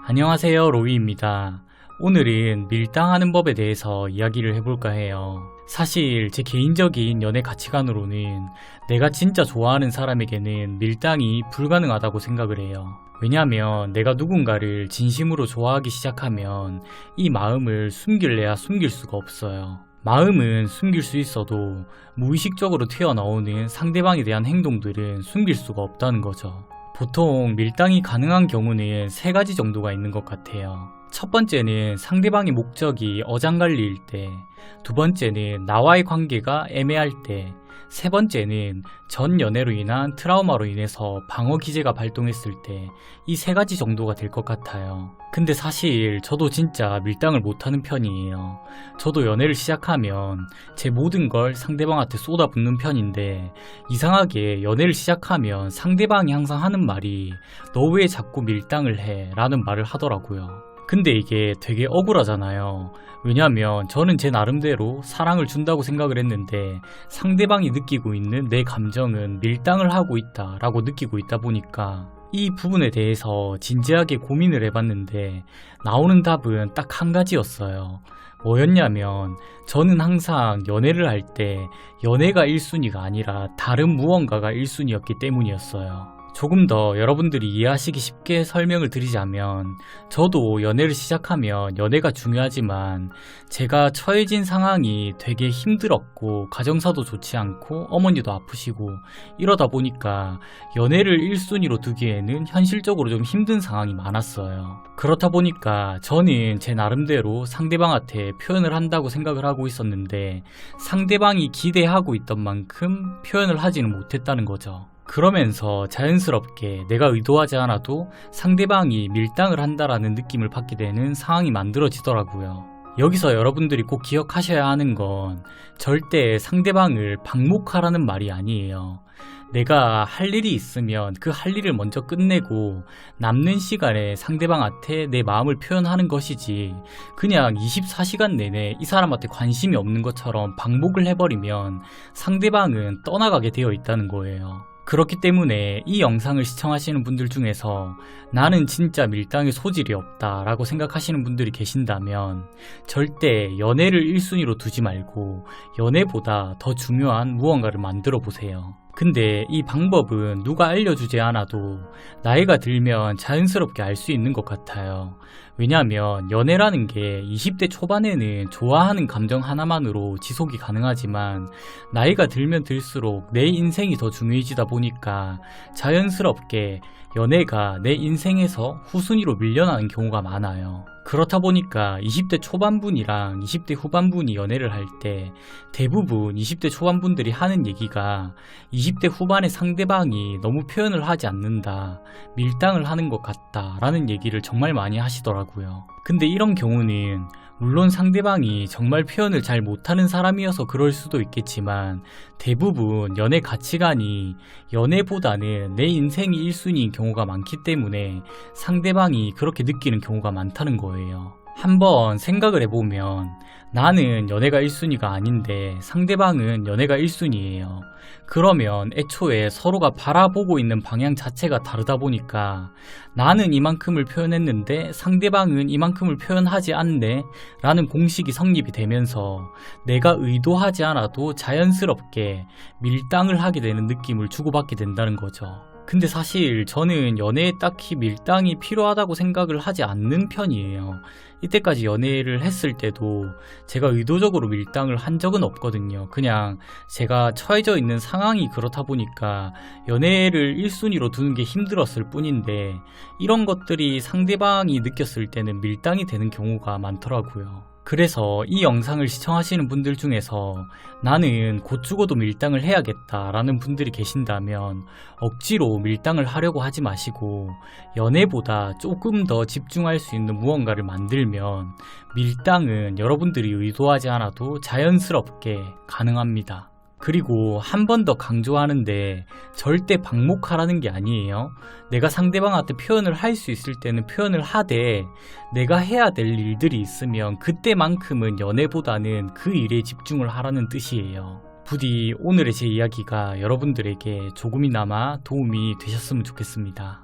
안녕하세요, 로이입니다. 오늘은 밀당하는 법에 대해서 이야기를 해볼까 해요. 사실 제 개인적인 연애 가치관으로는 내가 진짜 좋아하는 사람에게는 밀당이 불가능하다고 생각을 해요. 왜냐하면 내가 누군가를 진심으로 좋아하기 시작하면 이 마음을 숨길래야 숨길 수가 없어요. 마음은 숨길 수 있어도 무의식적으로 튀어나오는 상대방에 대한 행동들은 숨길 수가 없다는 거죠. 보통 밀당이 가능한 경우는 세 가지 정도가 있는 것 같아요. 첫 번째는 상대방의 목적이 어장관리일 때, 두 번째는 나와의 관계가 애매할 때, 세 번째는 전 연애로 인한 트라우마로 인해서 방어 기제가 발동했을 때, 이 세 가지 정도가 될 것 같아요. 근데 사실 저도 진짜 밀당을 못하는 편이에요. 저도 연애를 시작하면 제 모든 걸 상대방한테 쏟아붓는 편인데, 이상하게 연애를 시작하면 상대방이 항상 하는 말이 "너 왜 자꾸 밀당을 해?" 라는 말을 하더라고요. 근데 이게 되게 억울하잖아요. 왜냐면 저는 제 나름대로 사랑을 준다고 생각을 했는데 상대방이 느끼고 있는 내 감정은 밀당을 하고 있다 라고 느끼고 있다 보니까 이 부분에 대해서 진지하게 고민을 해봤는데 나오는 답은 딱 한 가지였어요. 뭐였냐면 저는 항상 연애를 할 때 연애가 1순위가 아니라 다른 무언가가 1순위였기 때문이었어요. 조금 더 여러분들이 이해하시기 쉽게 설명을 드리자면 저도 연애를 시작하면 연애가 중요하지만 제가 처해진 상황이 되게 힘들었고 가정사도 좋지 않고 어머니도 아프시고 이러다 보니까 연애를 1순위로 두기에는 현실적으로 좀 힘든 상황이 많았어요. 그렇다 보니까 저는 제 나름대로 상대방한테 표현을 한다고 생각을 하고 있었는데 상대방이 기대하고 있던 만큼 표현을 하지는 못했다는 거죠. 그러면서 자연스럽게 내가 의도하지 않아도 상대방이 밀당을 한다라는 느낌을 받게 되는 상황이 만들어지더라고요. 여기서 여러분들이 꼭 기억하셔야 하는 건 절대 상대방을 방목하라는 말이 아니에요. 내가 할 일이 있으면 그 할 일을 먼저 끝내고 남는 시간에 상대방한테 내 마음을 표현하는 것이지, 그냥 24시간 내내 이 사람한테 관심이 없는 것처럼 방목을 해버리면 상대방은 떠나가게 되어 있다는 거예요. 그렇기 때문에 이 영상을 시청하시는 분들 중에서 나는 진짜 밀당의 소질이 없다 라고 생각하시는 분들이 계신다면 절대 연애를 1순위로 두지 말고 연애보다 더 중요한 무언가를 만들어 보세요. 근데 이 방법은 누가 알려주지 않아도 나이가 들면 자연스럽게 알 수 있는 것 같아요. 왜냐하면 연애라는 게 20대 초반에는 좋아하는 감정 하나만으로 지속이 가능하지만 나이가 들면 들수록 내 인생이 더 중요해지다 보니까 자연스럽게 연애가 내 인생에서 후순위로 밀려나는 경우가 많아요. 그렇다 보니까 20대 초반분이랑 20대 후반분이 연애를 할 때 대부분 20대 초반분들이 하는 얘기가 20대 후반의 상대방이 너무 표현을 하지 않는다, 밀당을 하는 것 같다 라는 얘기를 정말 많이 하시더라고요. 근데 이런 경우는 물론 상대방이 정말 표현을 잘 못하는 사람이어서 그럴 수도 있겠지만 대부분 연애 가치관이 연애보다는 내 인생이 1순위인 경우가 많기 때문에 상대방이 그렇게 느끼는 경우가 많다는 거예요. 한번 생각을 해보면 나는 연애가 1순위가 아닌데 상대방은 연애가 1순위예요. 그러면 애초에 서로가 바라보고 있는 방향 자체가 다르다 보니까 나는 이만큼을 표현했는데 상대방은 이만큼을 표현하지 않네 라는 공식이 성립이 되면서 내가 의도하지 않아도 자연스럽게 밀당을 하게 되는 느낌을 주고받게 된다는 거죠. 근데 사실 저는 연애에 딱히 밀당이 필요하다고 생각을 하지 않는 편이에요. 이때까지 연애를 했을 때도 제가 의도적으로 밀당을 한 적은 없거든요. 그냥 제가 처해져 있는 상황이 그렇다 보니까 연애를 1순위로 두는 게 힘들었을 뿐인데 이런 것들이 상대방이 느꼈을 때는 밀당이 되는 경우가 많더라고요. 그래서 이 영상을 시청하시는 분들 중에서 나는 곧 죽어도 밀당을 해야겠다 라는 분들이 계신다면 억지로 밀당을 하려고 하지 마시고 연애보다 조금 더 집중할 수 있는 무언가를 만들면 밀당은 여러분들이 의도하지 않아도 자연스럽게 가능합니다. 그리고 한 번 더 강조하는데 절대 방목하라는 게 아니에요. 내가 상대방한테 표현을 할 수 있을 때는 표현을 하되 내가 해야 될 일들이 있으면 그때만큼은 연애보다는 그 일에 집중을 하라는 뜻이에요. 부디 오늘의 제 이야기가 여러분들에게 조금이나마 도움이 되셨으면 좋겠습니다.